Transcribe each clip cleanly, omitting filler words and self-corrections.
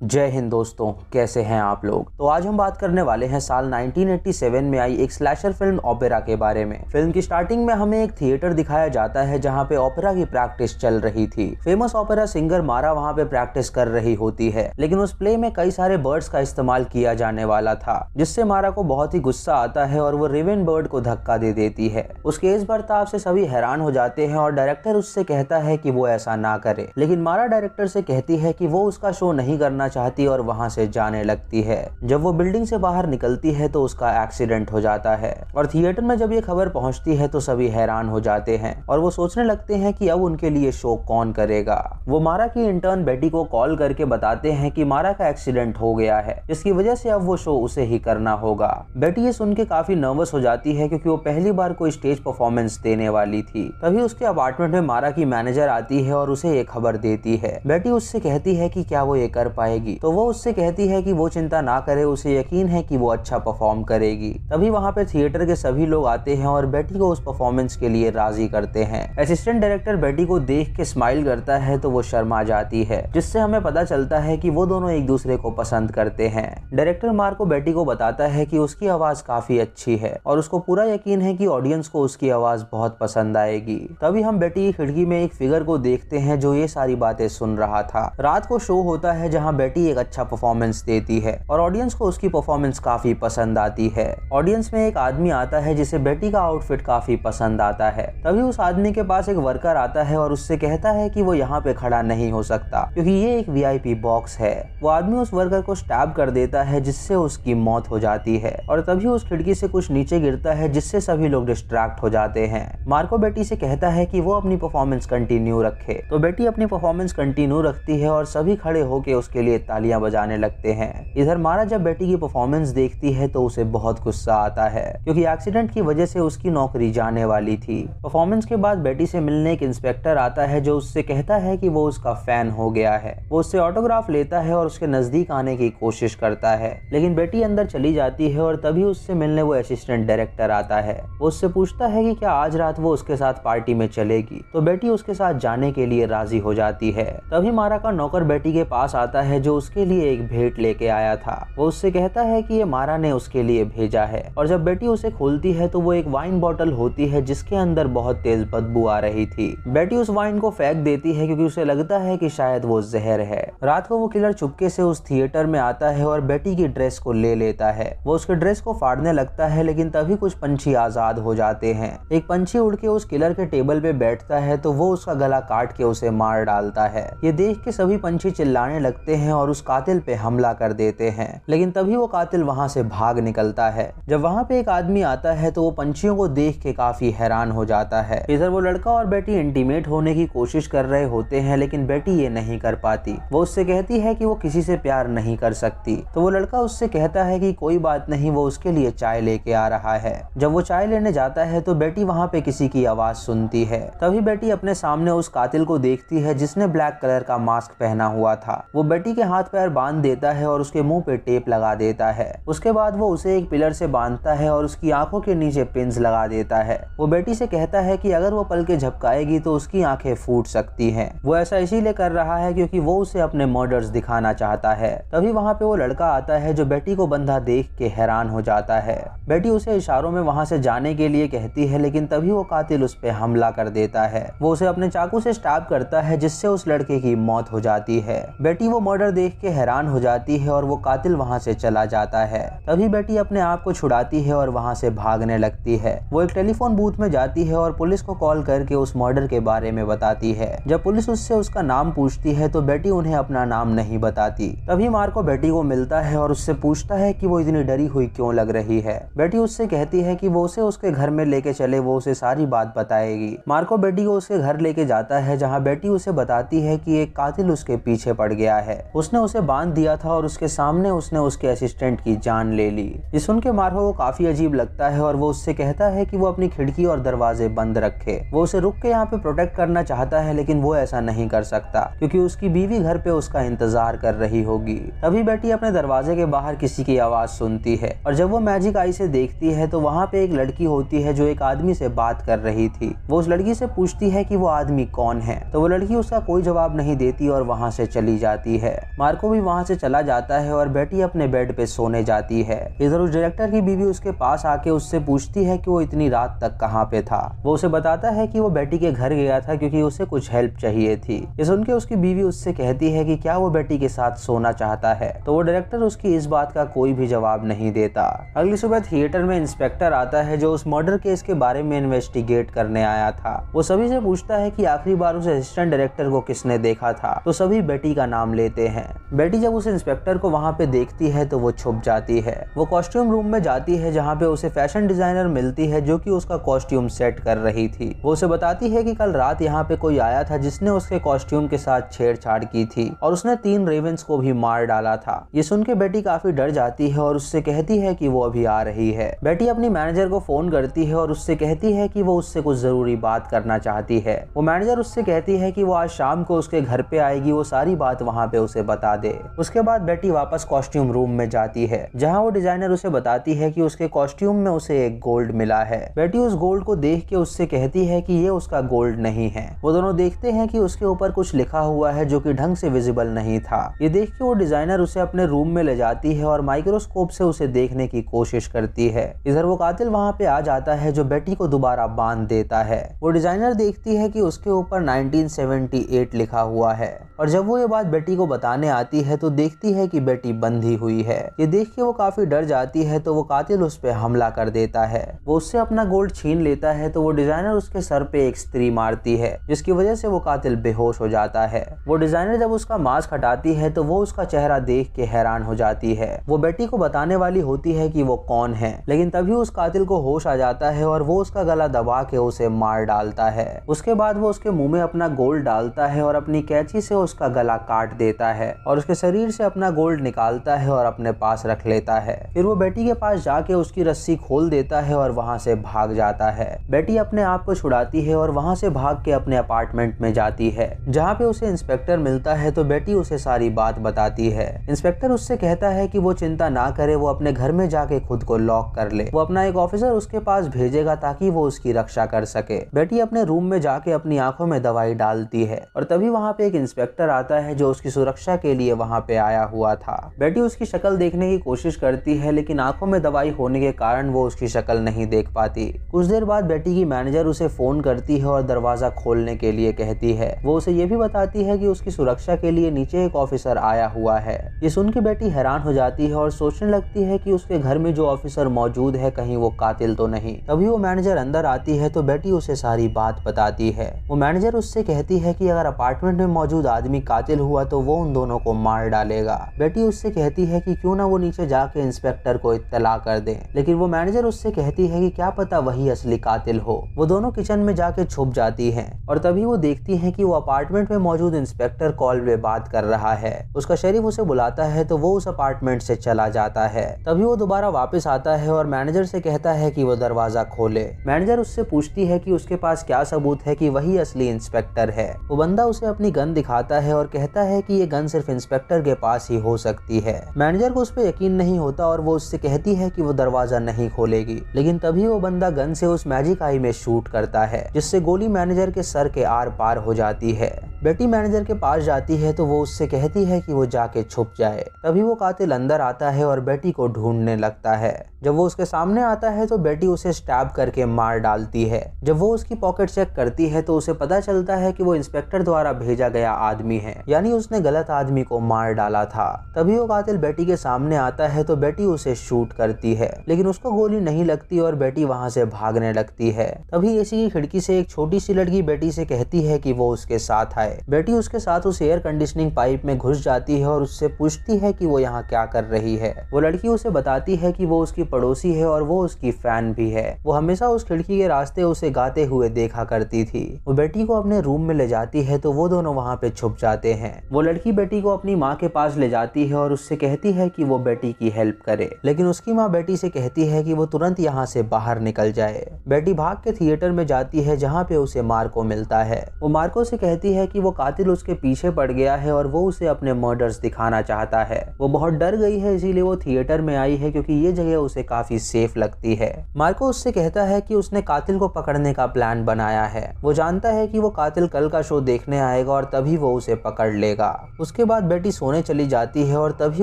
जय हिंद दोस्तों, कैसे हैं आप लोग। तो आज हम बात करने वाले हैं साल 1987 में आई एक स्लैशर फिल्म ओपेरा के बारे में। फिल्म की स्टार्टिंग में हमें एक थिएटर दिखाया जाता है जहां पे ओपेरा की प्रैक्टिस चल रही थी। फेमस ओपेरा सिंगर मारा वहां पे प्रैक्टिस कर रही होती है, लेकिन उस प्ले में कई सारे बर्ड्स का इस्तेमाल किया जाने वाला था, जिससे मारा को बहुत ही गुस्सा आता है और वो रेवन बर्ड को धक्का दे देती है। उसके इस बर्ताव से सभी हैरान हो जाते हैं और डायरेक्टर उससे कहता है कि वो ऐसा ना करे, लेकिन मारा डायरेक्टर से कहती है कि वो उसका शो नहीं करना चाहती और वहां से जाने लगती है। जब वो बिल्डिंग से बाहर निकलती है तो उसका एक्सीडेंट हो जाता है और थिएटर में जब ये खबर पहुंचती है तो सभी हैरान हो जाते हैं और वो सोचने लगते हैं कि अब उनके लिए शो कौन करेगा। वो मारा की इंटर्न बेटी को कॉल करके बताते हैं कि मारा का एक्सीडेंट हो गया है, जिसकी वजह से अब वो शो उसे ही करना होगा। बेटी ये सुन के काफी नर्वस हो जाती है क्योंकि वो पहली बार कोई स्टेज परफॉर्मेंस देने वाली थी। तभी उसके अपार्टमेंट में मारा की मैनेजर आती है और उसे ये खबर देती है। बेटी उससे कहती है कि क्या वो ये कर पाएगी, तो वो उससे कहती है कि वो चिंता ना करे, उसे यकीन है कि वो अच्छा परफॉर्म करेगी। तभी वहाँ पे थिएटर के सभी लोग आते हैं और बेटी को उस परफॉर्मेंस के लिए राजी करते हैं। असिस्टेंट डायरेक्टर बेटी को देख के स्माइल करता है तो वो शर्मा जाती है, जिससे हमें पता चलता है कि वो दोनों एक दूसरे को पसंद करते हैं। डायरेक्टर मार्को बेटी को बताता है कि उसकी आवाज काफी अच्छी है और उसको पूरा यकीन है कि ऑडियंस को उसकी आवाज बहुत पसंद आएगी। तभी हम बेटी की खिड़की में एक फिगर को देखते हैं जो ये सारी बातें सुन रहा था। रात को शो होता है जहाँ बेटी एक अच्छा परफॉर्मेंस देती है और ऑडियंस को उसकी परफॉर्मेंस काफी पसंद आती है। ऑडियंस में एक आदमी आता है जिसे बेटी का आउटफिट काफी पसंद आता है। तभी उस आदमी के पास एक वर्कर आता है और उससे कहता है कि वो यहाँ पे खड़ा नहीं हो सकता क्योंकि ये एक वीआईपी बॉक्स है। वो आदमी उस वर्कर को स्टैब कर देता है जिससे उसकी मौत हो जाती है और तभी उस खिड़की से कुछ नीचे गिरता है जिससे सभी लोग डिस्ट्रैक्ट हो जाते हैं। मार्को बेटी से कहता है कि वो अपनी परफॉर्मेंस कंटिन्यू रखे, तो बेटी अपनी परफॉर्मेंस कंटिन्यू रखती है और सभी खड़े होकर उसके लिए तालियां बजाने लगते हैं। इधर मारा जब बेटी की परफॉर्मेंस देखती है तो उसे बहुत गुस्सा आता है क्योंकि एक्सीडेंट की वजह से उसकी नौकरी जाने वाली थी। परफॉर्मेंस के बाद बेटी से मिलने एक इंस्पेक्टर आता है जो उससे कहता है कि वो उसका फैन हो गया है। वो उससे ऑटोग्राफ लेता है और उसके नजदीक आने की कोशिश करता है, लेकिन बेटी अंदर चली जाती है और तभी उससे मिलने वो असिस्टेंट डायरेक्टर आता है। वो उससे पूछता है कि क्या आज रात वो उसके साथ पार्टी में चलेगी, तो बेटी उसके साथ जाने के लिए राजी हो जाती है। तभी मारा का नौकर बेटी के पास आता है जो उसके लिए एक भेंट लेके आया था। वो उससे कहता है कि ये मारा ने उसके लिए भेजा है और जब बेटी उसे खोलती है तो वो एक वाइन बॉटल होती है जिसके अंदर बहुत तेज बदबू आ रही थी। बेटी उस वाइन को फेंक देती है क्योंकि उसे लगता है कि शायद वो जहर है। रात को वो किलर चुपके से उस थिएटर में आता है और बेटी की ड्रेस को ले लेता है। वो उसके ड्रेस को फाड़ने लगता है, लेकिन तभी कुछ पंछी आजाद हो जाते हैं। एक पंछी उड़ के उस किलर के टेबल पे बैठता है तो वो उसका गला काट के उसे मार डालता है। ये देख के सभी पंछी चिल्लाने लगते हैं और उस कातिल पे हमला कर देते हैं, लेकिन तभी वो कातिल वहां से भाग निकलता है। जब वहां पे एक आदमी आता है तो वो पंछियों को देख के काफी हैरान हो जाता है। इधर वो लड़का और बेटी इंटीमेट होने की कोशिश कर रहे होते हैं, लेकिन बेटी ये नहीं कर पाती। वो उससे कहती है कि वो किसी से प्यार नहीं कर सकती, तो वो लड़का उससे कहता है कि कोई बात नहीं, वो उसके लिए चाय लेके आ रहा है। जब वो चाय लेने जाता है तो बेटी वहां पे किसी की आवाज सुनती है। तभी बेटी अपने सामने उस कातिल को देखती है जिसने ब्लैक कलर का मास्क पहना हुआ था। वो बेटी के हाथ पैर बांध देता है और उसके मुंह पे टेप लगा देता है। उसके बाद वो उसे एक पिलर से बांधता है और उसकी आंखों के नीचे पिन्स लगा देता है। वो बेटी से कहता है कि अगर वो पल के झपकाएगी तो उसकी आंखें फूट सकती हैं। वो ऐसा इसीलिए कर रहा है क्योंकि वो उसे अपने मर्डर्स दिखाना चाहता है। तभी वहाँ पे वो लड़का आता है जो बेटी को बंधा देख के हैरान हो जाता है। बेटी उसे इशारों में वहाँ से जाने के लिए कहती है, लेकिन तभी वो कातिल उस पे हमला कर देता है। वो उसे अपने चाकू से स्टैब करता है जिससे उस लड़के की मौत हो जाती है। बेटी वो मर्डर देख के हैरान हो जाती है और वो कातिल वहाँ से चला जाता है। तभी बेटी अपने आप को छुड़ाती है और वहाँ से भागने लगती है। वो एक टेलीफोन बूथ में जाती है और पुलिस को कॉल करके उस मर्डर के बारे में बताती है। जब पुलिस उससे उसका नाम पूछती है तो बेटी उन्हें अपना नाम नहीं बताती। तभी मार्को बेटी को मिलता है और उससे पूछता है कि वो इतनी डरी हुई क्यों लग रही है। बेटी उससे कहती है कि वो उसे उसके घर में लेके चले, वो उसे सारी बात बताएगी। मार्को बेटी को उसके घर लेके जाता है जहाँ बेटी उसे बताती है कि एक कातिल उसके पीछे पड़ गया है। उसने उसे बांध दिया था और उसके सामने उसने उसके असिस्टेंट की जान ले ली। ये सुन के मार्को को काफी अजीब लगता है और वो उससे कहता है कि वो अपनी खिड़की और दरवाजे बंद रखे। वो उसे रुक के यहाँ पे प्रोटेक्ट करना चाहता है, लेकिन वो ऐसा नहीं कर सकता क्योंकि उसकी बीवी घर पे उसका इंतजार कर रही होगी। तभी बेटी अपने दरवाजे के बाहर किसी की आवाज सुनती है और जब वो मैजिक आई से देखती है तो वहाँ पे एक लड़की होती है जो एक आदमी से बात कर रही थी। वो उस लड़की से पूछती है कि वो आदमी कौन है, तो वो लड़की उसका कोई जवाब नहीं देती और वहाँ से चली जाती है। मार्को भी वहाँ से चला जाता है और बेटी अपने बेड पे सोने जाती है। इधर उस डायरेक्टर की बीवी उसके पास आके उससे पूछती है कि वो इतनी रात तक कहाँ पे था। वो उसे बताता है कि वो बेटी के घर गया था क्योंकि उसे कुछ हेल्प चाहिए थी। ये सुन के उसकी बीवी उससे कहती है कि क्या वो बेटी के साथ सोना चाहता है, तो वो डायरेक्टर उसकी इस बात का कोई भी जवाब नहीं देता। अगली सुबह थिएटर में इंस्पेक्टर आता है जो उस मर्डर केस के बारे में इन्वेस्टिगेट करने आया था। वो सभी से पूछता है कि आखिरी बार उस असिस्टेंट डायरेक्टर को किसने देखा था, तो सभी बेटी का नाम लेते हैं। बेटी जब उस इंस्पेक्टर को वहाँ पे देखती है तो वो छुप जाती है। वो कॉस्ट्यूम रूम में जाती है जहाँ पे उसे फैशन डिजाइनर मिलती है जो कि उसका कॉस्ट्यूम सेट कर रही थी। वो उसे बताती है कि कल रात यहाँ पे कोई आया था जिसने उसके कॉस्ट्यूम के साथ छेड़छाड़ की थी और उसने 3 रेवेंस को भी मार डाला था। ये सुन के बेटी काफी डर जाती है और उससे कहती है कि वो अभी आ रही है। बेटी अपनी मैनेजर को फोन करती है और उससे कहती है कि वो उससे कुछ जरूरी बात करना चाहती है। वो मैनेजर उससे कहती है कि वो आज शाम को उसके घर पे आएगी, वो सारी बात वहाँ पे उसे बता दे। उसके बाद बेटी वापस कॉस्ट्यूम रूम में जाती है जहाँ वो डिजाइनर उसे बताती है कि उसके कॉस्ट्यूम में उसे एक गोल्ड मिला है। बेटी उस गोल्ड को देख के उससे कहती है कि ये उसका गोल्ड नहीं है। वो दोनों देखते हैं कि उसके ऊपर कुछ लिखा हुआ है जो कि ढंग से विजिबल नहीं था। ये देख के वो डिजाइनर उसे अपने रूम में ले जाती है और माइक्रोस्कोप से उसे देखने की कोशिश करती है। इधर वो कातिल वहाँ पे आ जाता है जो बेटी को दोबारा बांध देता है। वो डिजाइनर देखती है कि उसके ऊपर 1978 लिखा हुआ है और जब वो ये बात बेटी को बताने आती है तो देखती है कि बेटी बंधी हुई है। ये देख के वो काफी डर जाती है तो वो कातिल उस पे हमला कर देता है। वो उससे अपना गोल्ड छीन लेता है तो वो डिजाइनर उसके सर पे एक स्त्री मारती है जिसकी वजह से वो कातिल बेहोश हो जाता है। वो डिजाइनर जब उसका मास्क हटाती है तो वो उसका चेहरा देख के हैरान हो जाती है। वो बेटी को बताने वाली होती है कि वो कौन है, लेकिन तभी उस कातिल को होश आ जाता है और वो उसका गला दबा के उसे मार डालता है। उसके बाद वो उसके मुंह में अपना गोल्ड डालता है और अपनी कैंची से उसका गला काट देता है और उसके शरीर से अपना गोल्ड निकालता है और अपने पास रख लेता है। फिर वो बेटी के पास जाके उसकी रस्सी खोल देता है और वहाँ से भाग जाता है। बेटी अपने आप को छुड़ाती है और वहाँ से भाग के अपने अपार्टमेंट में जाती है जहाँ पे उसे इंस्पेक्टर मिलता है तो बेटी उसे सारी बात बताती है। इंस्पेक्टर उससे कहता है कि वो चिंता ना करे, वो अपने घर में जाके खुद को लॉक कर ले। वो अपना एक ऑफिसर उसके पास भेजेगा ताकि वो उसकी रक्षा कर सके। बेटी अपने रूम में जाके अपनी आंखों में दवाई डालती है और तभी वहाँ पे एक इंस्पेक्टर आता है जो उसकी सुरक्षा के लिए वहाँ पे आया हुआ था। बेटी उसकी शक्ल देखने की कोशिश करती है लेकिन आंखों में दवाई होने के कारण वो उसकी शक्ल नहीं देख पाती। कुछ देर बाद बेटी की मैनेजर उसे फोन करती है और दरवाजा खोलने के लिए कहती है। वो उसे ये भी बताती है कि उसकी सुरक्षा के लिए नीचे एक ऑफिसर आया हुआ है। ये सुन के बेटी हैरान हो जाती है और सोचने लगती है कि उसके घर में जो ऑफिसर मौजूद है कहीं वो कातिल तो नहीं। तभी वो मैनेजर अंदर आती है तो बेटी उसे सारी बात बताती है। वो मैनेजर उससे कहती है कि अगर अपार्टमेंट में मौजूद आदमी कातिल हुआ तो वो उन दोनों को मार डालेगा। बेटी उससे कहती है कि क्यों ना वो नीचे जाके इंस्पेक्टर को इत्तला कर दे, लेकिन वो मैनेजर उससे कहती है कि क्या पता वही असली कातिल हो। वो दोनों किचन में जाके छुप जाती हैं और तभी वो देखती हैं कि वो अपार्टमेंट में मौजूद इंस्पेक्टर कॉल पे बात कर रहा है। उसका शरीफ उसे बुलाता है तो वो उस अपार्टमेंट से चला जाता है। तभी वो दोबारा वापस आता है और मैनेजर से कहता है कि वो दरवाजा खोले। मैनेजर उससे पूछती है कि उसके पास क्या सबूत है कि वही असली इंस्पेक्टर है। वो बंदा उसे अपनी गन दिखाता है और कहता है कि ये गन सिर्फ इंस्पेक्टर के पास ही हो सकती है। मैनेजर को उस पर यकीन नहीं होता और वो उससे कहती है कि वो दरवाजा नहीं खोलेगी, लेकिन तभी वो बंदा गन से उस मैजिक आई में शूट करता है जिससे गोली मैनेजर के सर के आर पार हो जाती है। बेटी मैनेजर के पास जाती है तो वो उससे कहती है कि वो जाके छुप जाए। तभी वो कातिल अंदर आता है और बेटी को ढूंढने लगता है। जब वो उसके सामने आता है तो बेटी उसे स्टैब करके मार डालती है। जब वो उसकी पॉकेट चेक करती है तो उसे पता चलता है कि वो इंस्पेक्टर द्वारा भेजा गया आदमी है, यानी उसने गलत आदमी को मार डाला था। तभी वो कातिल बेटी के सामने आता है तो बेटी उसे शूट करती है, लेकिन उसको गोली नहीं लगती और बेटी वहां से भागने लगती है। तभी एसी की खिड़की से एक छोटी सी लड़की बेटी से कहती है कि वो उसके साथ आए। बेटी उसके साथ उस एयर कंडीशनिंग पाइप में घुस जाती है और उससे पूछती है कि वो यहाँ क्या कर रही है। वो लड़की उसे बताती है कि वो उसकी पड़ोसी है और वो उसकी फैन भी है। वो हमेशा उस खिड़की के रास्ते उसे गाते हुए देखा करती थी। वो बेटी को अपने रूम में ले जाती है तो वो दोनों वहाँ पे छुप जाते हैं। वो लड़की बेटी को अपनी माँ के पास ले जाती है और उससे कहती है कि वो बेटी की हेल्प करे, लेकिन उसकी माँ बेटी से कहती है कि वो तुरंत यहाँ से बाहर निकल जाए। बेटी भाग के थिएटर में जाती है जहाँ पे उसे मार्को मिलता है। वो मार्को से कहती है कि वो कातिल उसके पीछे पड़ गया है और वो उसे अपने मर्डर्स दिखाना चाहता है। वो बहुत डर गई है इसीलिए वो थिएटर में आई है क्योंकि ये जगह उसे काफी सेफ लगती है। मार्को उससे कहता है कि उसने कातिल को पकड़ने का प्लान बनाया है। वो जानता है कि वो कातिल कल का शो देखने आएगा और तभी वो उसे पकड़ लेगा। उसके उसके बाद बेटी सोने चली जाती है और तभी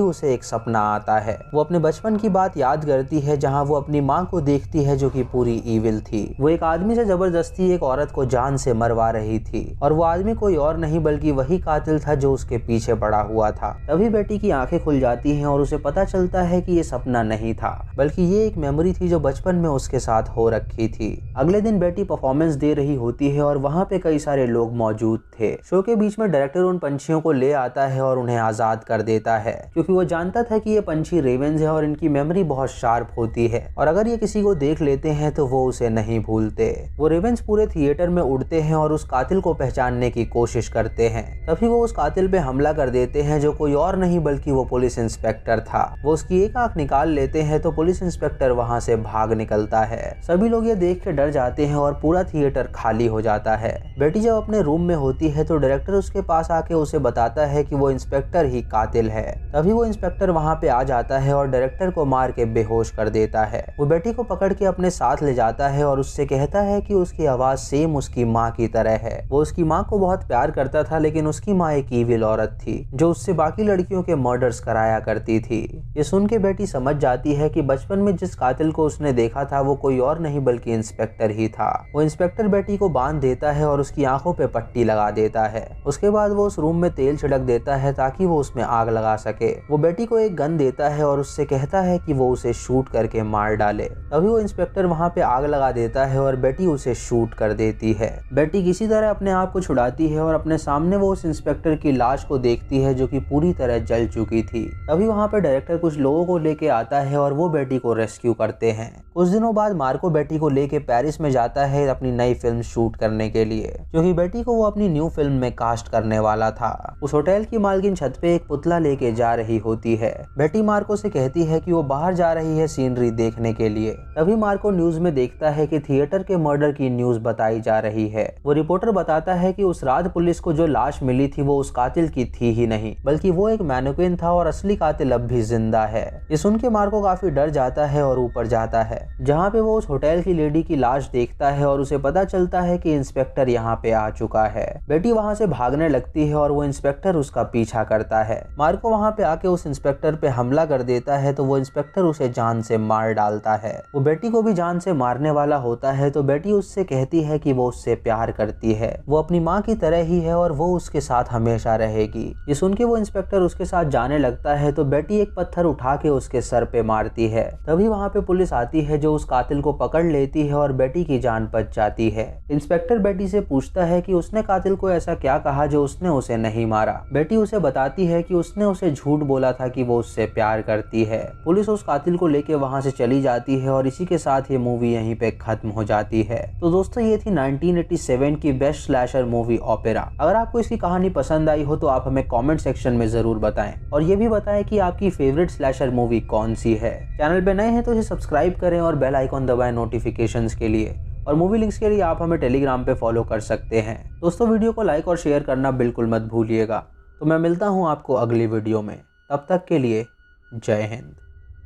उसे एक सपना आता है। वो अपने बचपन की बात याद करती है जहाँ वो अपनी माँ को देखती है जो कि पूरी ईविल थी। वो एक आदमी से जबरदस्ती एक औरत को जान से मरवा रही थी और वो आदमी कोई और नहीं बल्कि वही कातिल था जो उसके पीछे पड़ा हुआ था। तभी बेटी की आंखें खुल जाती हैं और उसे पता चलता है कि ये सपना नहीं था बल्कि ये एक मेमोरी थी जो बचपन में उसके साथ हो रखी थी। अगले दिन बेटी परफॉर्मेंस दे रही होती है और वहाँ पे कई सारे लोग मौजूद थे। शो के बीच में डायरेक्टर उन पंछियों को ले आता है और उन्हें आजाद कर देता है क्योंकि वो जानता था कि ये पंछी रेवेंस है और इनकी मेमोरी बहुत शार्प होती है और अगर ये किसी को देख लेते हैं तो वो उसे नहीं भूलते। वो रेवेंस पूरे थिएटर में उड़ते हैं और उस कातिल को पहचानने की कोशिश करते हैं। तभी वो उस कातिल पे हमला कर देते हैं जो कोई और नहीं बल्कि वो पुलिस इंस्पेक्टर था। वो उसकी एक आंख निकाल लेते हैं तो पुलिस इंस्पेक्टर वहाँ से भाग निकलता है। सभी लोग ये देख के डर जाते हैं और पूरा थिएटर खाली हो जाता है। बेटी जब अपने रूम में होती है तो डायरेक्टर उसके पास आके उसे बताता है कि वो इंस्पेक्टर ही कातिल है। तभी वो इंस्पेक्टर वहाँ पे आ जाता है और डायरेक्टर को मार के बेहोश कर देता है। वो बेटी को पकड़ के अपने साथ ले जाता है और उससे कहता है कि उसकी आवाज सेम उसकी माँ की तरह है। वो उसकी माँ को बहुत प्यार करता था लेकिन उसकी माँ एक ईविल औरत थी जो उससे बाकी लड़कियों के मर्डर्स कराया करती थी। ये सुन के बेटी समझ जाती है कि बचपन में जिस कातिल को उसने देखा था वो कोई और नहीं बल्कि इंस्पेक्टर ही था। वो इंस्पेक्टर बेटी को बांध देता है और उसकी आंखों पे पट्टी लगा देता है। उसके बाद वो उस रूम में तेल छिड़क देता है ताकि वो उसमें आग लगा सके। वो बेटी को एक गन देता है और उससे कहता है कि वो उसे शूट करके मार डाले। तभी वो इंस्पेक्टर वहाँ पे आग लगा देता है और बेटी उसे शूट कर देती है। बेटी किसी तरह अपने आप को छुड़ाती है और अपने सामने वो उस इंस्पेक्टर की लाश को देखती है जो कि पूरी तरह जल चुकी थी। तभी वहाँ पे डायरेक्टर कुछ लोगों को लेके आता है और वो बेटी को रेस्क्यू करते हैं। कुछ दिनों बाद मार्को बेटी को लेके पेरिस में जाता है अपनी नई फिल्म शूट करने के लिए क्योंकि बेटी को वो अपनी न्यू फिल्म में कास्ट करने वाला था। उस होटल की मालकिन छत पे एक पुतला लेके जा रही होती है। बेटी मार्को से कहती है कि वो बाहर जा रही है सीनरी देखने के लिए। तभी मार्को न्यूज में देखता है कि थिएटर के मर्डर की न्यूज बताई जा रही है। वो रिपोर्टर बताता है कि उस रात पुलिस को जो लाश मिली थी वो उस कातिल की थी ही नहीं बल्कि वो एक मैनिक्विन था और असली कातिल अब भी जिंदा है। ये सुन के मार्को काफी डर जाता है और ऊपर जाता है जहाँ पे वो उस होटल की लेडी की लाश देखता है और उसे पता चलता है कि इंस्पेक्टर यहाँ पे आ चुका है। बेटी वहाँ से भागने लगती है और वो इंस्पेक्टर उसका पीछा करता है। मार्को वहाँ पे आके उस इंस्पेक्टर पे हमला कर देता है तो वो इंस्पेक्टर उसे जान से मार डालता है। वो बेटी को भी जान से मारने वाला होता है तो बेटी उससे कहती है कि वो उससे प्यार करती है, वो अपनी माँ की तरह ही है और वो उसके साथ हमेशा रहेगी। ये सुन के वो इंस्पेक्टर उसके साथ जाने लगता है तो बेटी एक पत्थर उठा के उसके सर पे मारती है। तभी वहाँ पे पुलिस आती है जो उस कातिल को पकड़ लेती है और बेटी की जान बच जाती है। इंस्पेक्टर बेटी से पूछता है कि उसने कातिल को ऐसा क्या कहा जो उसने उसे नहीं मारा। बेटी उसे बताती है कि उसने उसे झूठ बोला था कि वो उससे प्यार करती है। पुलिस उस कातिल को लेके वहाँ से चली जाती है और इसी के साथ ये मूवी यहीं पे खत्म हो जाती है। तो दोस्तों ये थी 1987 की बेस्ट स्लैशर मूवी ओपेरा। अगर आपको इसकी कहानी पसंद आई हो तो आप हमें कमेंट सेक्शन में जरूर बताएं और ये भी बताएं कि आपकी फेवरेट स्लैशर मूवी कौन सी है। चैनल पे नए हैं तो इसे सब्सक्राइब करें और बेल आइकॉन दबाएं नोटिफिकेशंस के लिए और मूवी लिंक्स के लिए आप हमें टेलीग्राम पे फॉलो कर सकते हैं। दोस्तों वीडियो को लाइक और शेयर करना बिल्कुल मत भूलिएगा। तो मैं मिलता हूँ आपको अगली वीडियो में, तब तक के लिए जय हिंद।